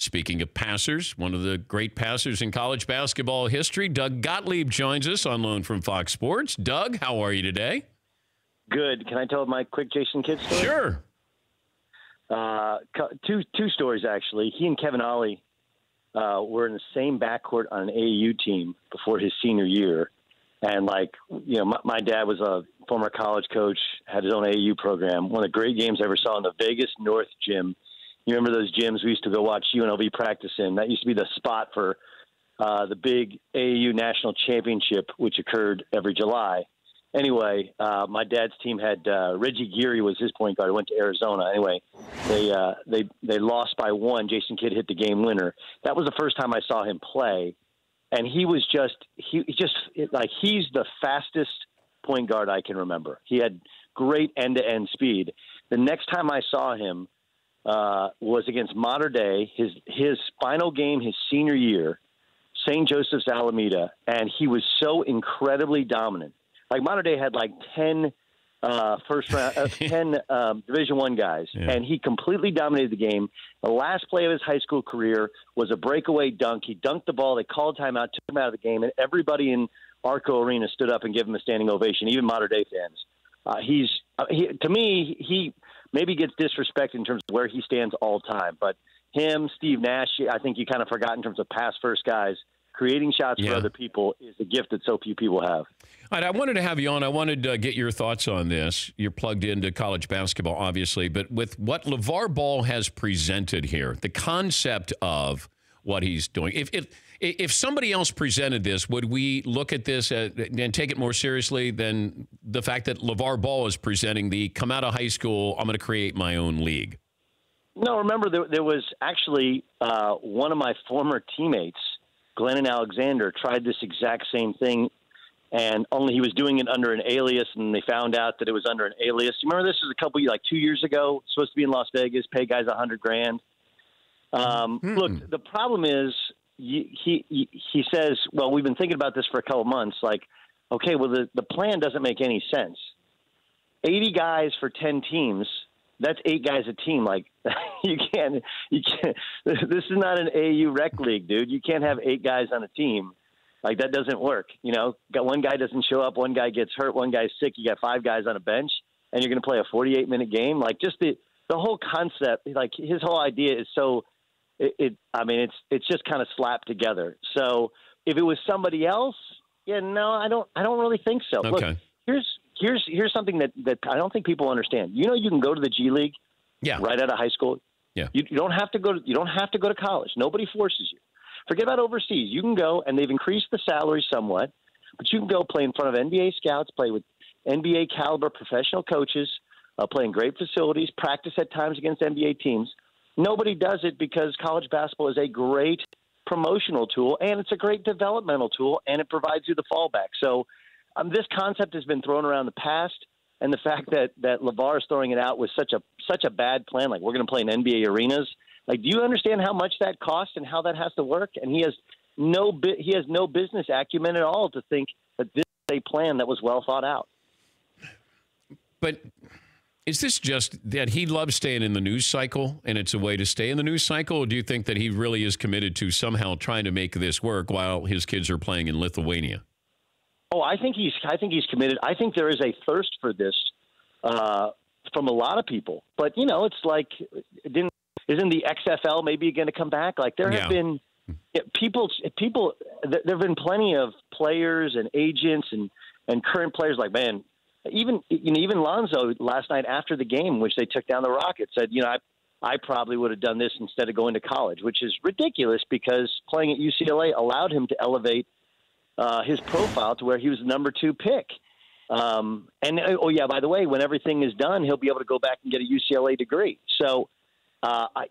Speaking of passers, one of the great passers in college basketball history, Doug Gottlieb joins us on loan from Fox Sports. Doug, how are you today? Good. Can I tell my quick Jason Kidd story? Sure. Two stories, actually. He and Kevin Ollie were in the same backcourt on an AAU team before his senior year. And, my dad was a former college coach, had his own AAU program. One of the great games I ever saw in the Vegas North gym. You remember those gyms we used to go watch UNLV practice in? That used to be the spot for the big AAU national championship, which occurred every July. Anyway, my dad's team had Reggie Geary was his point guard. Went to Arizona. Anyway, they lost by one. Jason Kidd hit the game winner. That was the first time I saw him play, and he's the fastest point guard I can remember. He had great end-to-end speed. The next time I saw him was against Mater Dei, his final game, his senior year, St. Joseph's Alameda, and he was so incredibly dominant. Like Mater Dei had 10 Division I guys, and he completely dominated the game. The last play of his high school career was a breakaway dunk. He dunked the ball. They called timeout, took him out of the game, and everybody in Arco Arena stood up and gave him a standing ovation, even Mater Dei fans. To me, he maybe gets disrespected in terms of where he stands all time. But him, Steve Nash, I think you kind of forgot in terms of pass-first guys. Creating shots for other people is a gift that so few people have. All right, I wanted to have you on. I wanted to get your thoughts on this. You're plugged into college basketball, obviously, but with what LaVar Ball has presented here, the concept of what he's doing, if somebody else presented this, would we look at this and take it more seriously than the fact that LaVar Ball is presenting the come out of high school, I'm going to create my own league? No, remember, there was actually one of my former teammates, Glennon Alexander, tried this exact same thing, and only he was doing it under an alias, and they found out that it was under an alias. You remember this was a couple, 2 years ago, supposed to be in Las Vegas, pay guys $100,000. Look, the problem is he says, well, we've been thinking about this for a couple months. Okay, well, the plan doesn't make any sense. 80 guys for 10 teams. That's 8 guys a team. You can't. This is not an AU rec league, dude. You can't have 8 guys on a team. That doesn't work. Got one guy doesn't show up, one guy gets hurt, one guy's sick. You got 5 guys on a bench, and you're going to play a 48-minute game. Just the whole concept. His whole idea is so. It's just kind of slapped together. So if it was somebody else, no, I don't really think so. Okay. Look, here's something that I don't think people understand. You can go to the G League right out of high school. Yeah. You don't have to go to college. Nobody forces you. Forget about overseas. You can go, and they've increased the salary somewhat, but you can go play in front of NBA scouts, play with NBA caliber professional coaches, play in great facilities, practice at times against NBA teams. Nobody does it because college basketball is a great promotional tool, and it's a great developmental tool, and it provides you the fallback. So this concept has been thrown around the past, and the fact that LaVar is throwing it out was such a bad plan. We're going to play in NBA arenas. Do you understand how much that costs and how that has to work? And he has no business acumen at all to think that this is a plan that was well thought out. But is this just that he loves staying in the news cycle and it's a way to stay in the news cycle? Or do you think that he really is committed to somehow trying to make this work while his kids are playing in Lithuania? Oh, I think he's committed. I think there is a thirst for this from a lot of people. But isn't the XFL maybe going to come back? There have been people. There have been plenty of players and agents and current players. Even Lonzo last night after the game, which they took down the Rockets, said, I probably would have done this instead of going to college, which is ridiculous because playing at UCLA allowed him to elevate his profile to where he was the number 2 pick. By the way, when everything is done, he'll be able to go back and get a UCLA degree. So, I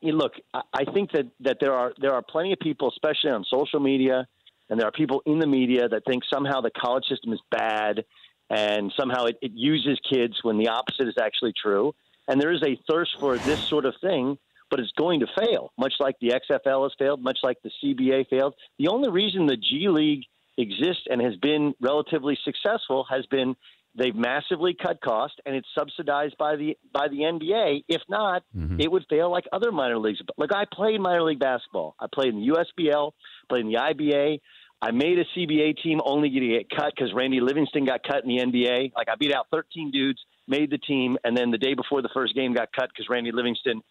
think that there are plenty of people, especially on social media, and there are people in the media that think somehow the college system is bad and somehow it uses kids when the opposite is actually true. And there is a thirst for this sort of thing, but it's going to fail, much like the XFL has failed, much like the CBA failed. The only reason the G League exists and has been relatively successful has been they've massively cut cost, and it's subsidized by the NBA. If not, it would fail like other minor leagues. Like I played minor league basketball. I played in the USBL, played in the IBA. I made a CBA team only to get cut because Randy Livingston got cut in the NBA. Like I beat out 13 dudes, made the team, and then the day before the first game got cut because Randy Livingston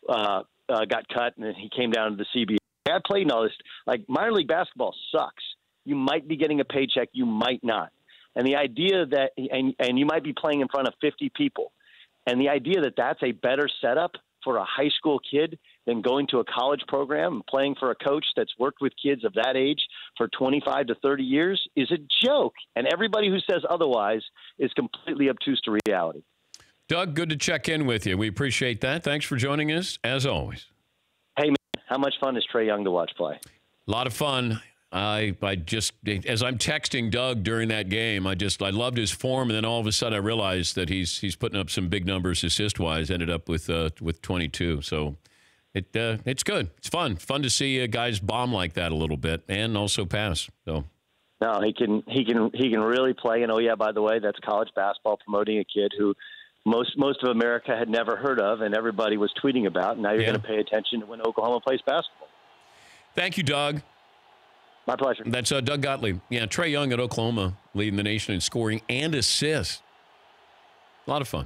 got cut, and then he came down to the CBA. I played in all this. Like minor league basketball sucks. You might be getting a paycheck, you might not. And the idea that and you might be playing in front of 50 people. And the idea that that's a better setup for a high school kid than going to a college program and playing for a coach that's worked with kids of that age for 25 to 30 years is a joke. And everybody who says otherwise is completely obtuse to reality. Doug, good to check in with you. We appreciate that. Thanks for joining us, as always. Hey, man, how much fun is Trey Young to watch play? A lot of fun. I just, as I'm texting Doug during that game, I loved his form, and then all of a sudden I realized that he's putting up some big numbers assist-wise, ended up with 22. So it's good. It's fun to see guys bomb like that a little bit and also pass. So. No, he can really play. And, oh, yeah, by the way, that's college basketball promoting a kid who most of America had never heard of and everybody was tweeting about. And now you're going to pay attention to when Oklahoma plays basketball. Thank you, Doug. My pleasure. That's Doug Gottlieb. Yeah, Trey Young at Oklahoma leading the nation in scoring and assists. A lot of fun.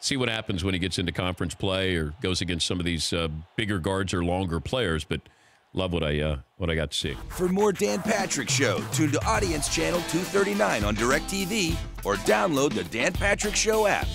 See what happens when he gets into conference play or goes against some of these bigger guards or longer players. But love what I got to see. For more Dan Patrick Show, tune to Audience Channel 239 on DirecTV or download the Dan Patrick Show app.